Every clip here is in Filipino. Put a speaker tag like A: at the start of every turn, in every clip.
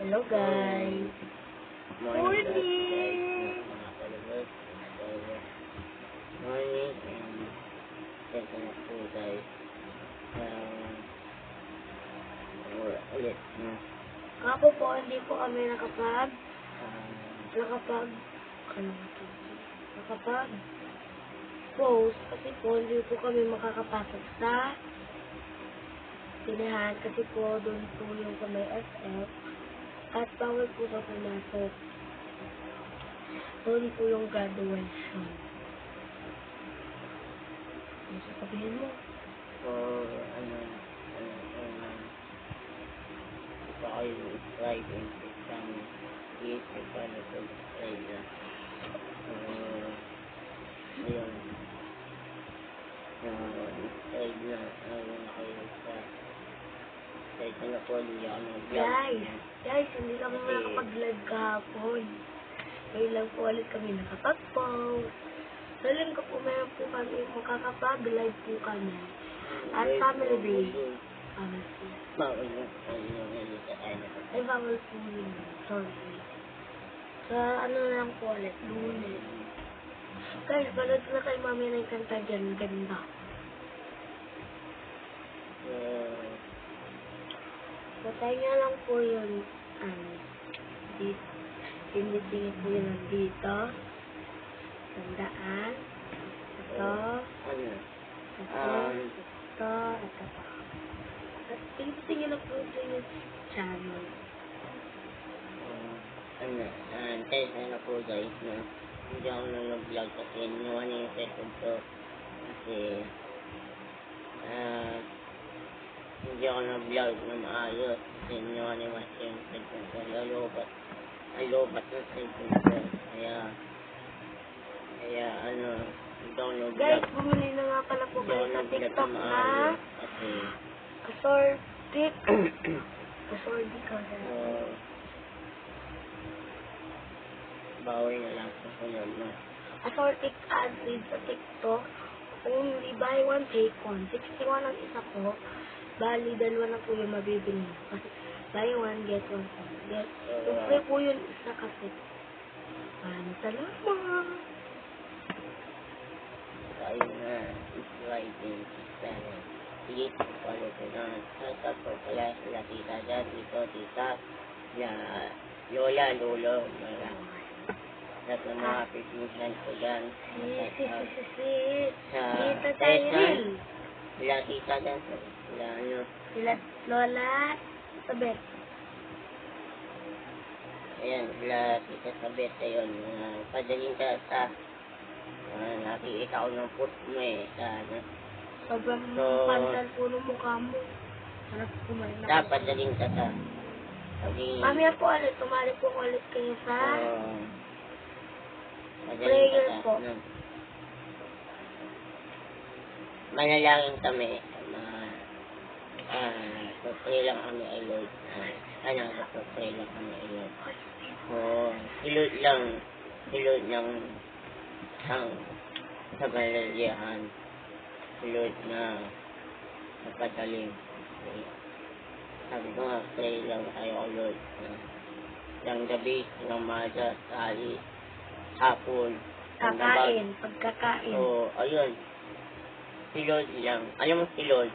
A: Hello guys.
B: Morning and thank you po guys. Ulit na.
A: Kapo po, hindi po kami nakapag post kasi po hindi po kami makakapasok sa sinihan kasi po doon po yung kamay SF at bawal po na pumasok. Doon po yung graduation. Ano sasabihin mo?
B: Ito kayo slide in exam is the final slide na. Ayun. Slide na. Ayun kayo sa slide na po. Hindi ako mag-vlog.
A: Guys, hindi kami nakapag-live kahapon. Ngayon lang po ulit kami nakapag-post. Sa linggo po meron po kami makakapag-live po kami. At family day.
B: Bawal na.
A: Ay, bawal po yun. Sorry. Sa ano lang po ulit, Lunes. Guys, balad na kay mami na yung kanta dyan. Ganda. Patay nga lang po yun. Dito. Sinisingit po yun dito. Tandaan. Ito. Ito. At tingin na po ito yung channel.
B: Test na po guys na hindi ako nag-vlog kasi ninuha na yung second ko kasi hindi ako nag-vlog na maayos kasi ninuha na yung second ko ang lobat ng second ko kaya hindi ako nag-vlog
A: guys, bumili na nga pala po kayo sa TikTok na Assortic kasi
B: bawal na lang sa sunod na
A: Assortic ad read sa TikTok. Only buy one take one. 61 ang isa po. Bali, dalawa na po yung mabibili. Kasi buy one, get one. Yung free po yun isa kasi. Salamat.
B: ayun na sliding channel. Please follow ko na. Shoutout po pala sila tita dyan, tita, lola, lolo, lahat ng mga pipisan ko dyan.
A: Tita Tyrell.
B: Sila tita dyan,
A: Sila lola, Sabet.
B: Ayan, sila tita Sabet, ayun, padaling ka sa nakikita ko ng foot mo
A: Sobrang pantal po ng mukha mo. Harap kumain na.
B: dapat daling ka sa
A: Mamaya po ulit, tumali po ulit kayo sa prayer po.
B: Manalangin kami pag-pray lang kami ay Lord pag-pray lang kami ay Lord silod lang ang sa galeriyahan silod na napadaling sabi ko nga pray lang tayo Lord ng gabi ng umaga sali hapon
A: pagkakain
B: ayun si Lord lang alam mo si Lord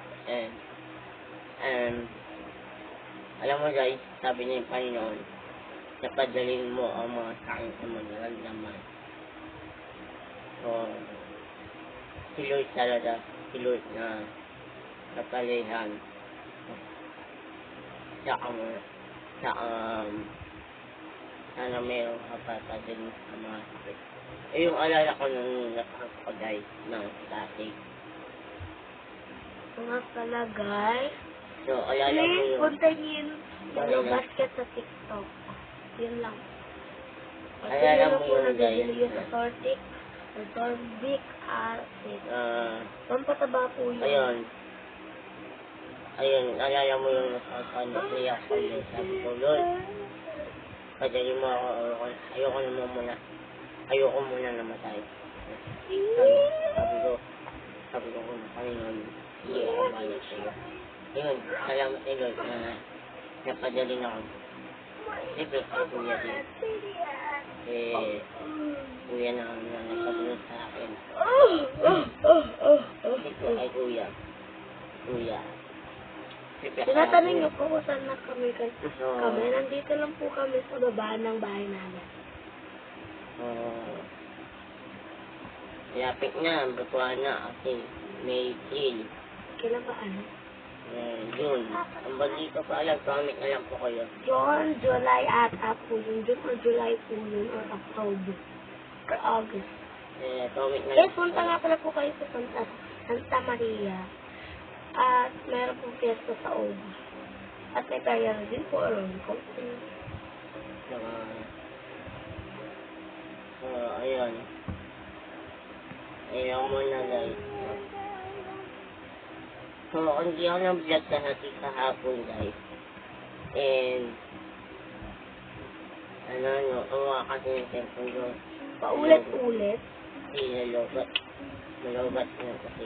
B: alam mo guys sabi niya yung Panginoon napadalin mo ang mga sakit sa magdaramdaman si Lord talaga si Lord na napalihan sana mayroong kapapadalin sa mga sakit yung alala ko nung nakakapagay ng static
A: mga pala guys.
B: so alala ko
A: Please
B: yung
A: puntahin yung basket sa TikTok. Yun lang.
B: alala mo yung guys
A: yung Assortic acid. Pampataba po yun.
B: Ayun, alala mo yung nakakaniya ko yun. Sabi ko, Lord, padali mo ako, ayoko muna namatay. Sabi ko kung Panginoon, hindi ako balik sa'yo. Ayun, salamat ni Lord na napadaling ako. Siyempre kay kuya din. Kuya na nagpatulog sa akin. Siyempre kay kuya. Siyempre
A: Tinatanong niyo po kung saan na kami.
B: Oo.
A: Kami, nandito lang po kami sa baba ng bahay namin.
B: Lapit na, batuhan na kasi may chill.
A: Kailan ba ano?
B: June. Ang bali ko pa alam, comment na lang po kayo.
A: June, July ata po yun. June or July po yun. Or October. Or August.
B: Comment na lang.
A: Guys, punta nga pala po kayo sa Santa Maria. At meron pong fiesta sa August. At may kaya din po around ko.
B: Ayun. Ayun mo na guys. So, hindi ako nag-vlog kahapon guys. And, kasi yung cellphone ko.
A: Paulit-ulit.
B: Kasi nalobat na kasi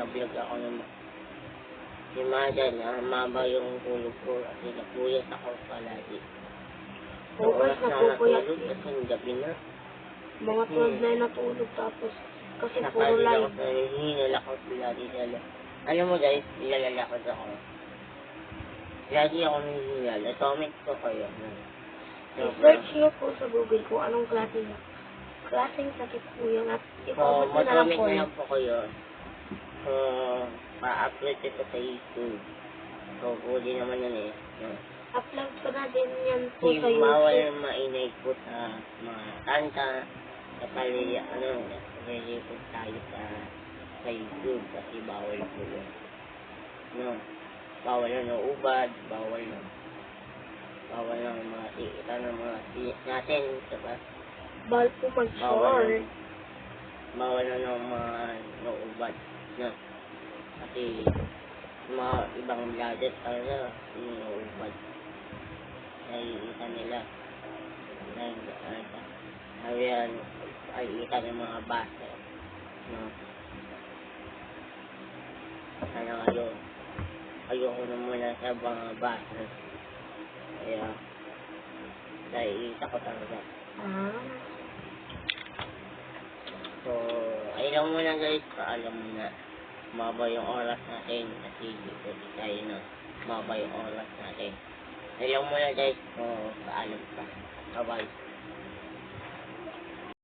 B: na-vlog ako naman. Si Mada na maba yung tulog ko kasi napuyat ako palagi. So, oras na
A: napupuyat
B: natulog
A: din.
B: kasi gabi na.
A: Mga 12 na yung natulog tapos kasi puro
B: Nakali ako
A: live.
B: sa hinalakot lagi sila. Alam mo guys, nilalakot ako. Lagi ako nangyayal. Comment ko kayo.
A: I-search nyo po sa Google kung anong klaseng sakit po yun at i-comment nyo na lang
B: mag-comment
A: po.
B: na lang po kayo. So, pa-upload ito sa YouTube. So, pwede naman yun eh.
A: Upload ko na din yan po
B: Kasi
A: sa
B: bawal
A: YouTube.
B: mainay po sa mga kanta. Kapali, nilipot tayo sa YouTube kasi bawal po yun. Bawal na ubad, bawal na mga sikita ng mga natin, diba?
A: Bawal po mag-short.
B: Bawal na ng mga naubad, no? Kasi mga ibang vlogger talaga, yung naubad. Nakikita nila. Nakikita ng mga basa. No? Sana ngayon, ayoko na muna sa mga basa. Kaya, nakikita ko talaga. So, ayun muna guys, paalam muna. Maba yung oras natin kasi dito tayo na maba yung oras natin. Ayun muna guys, so paalam pa. Bye-bye.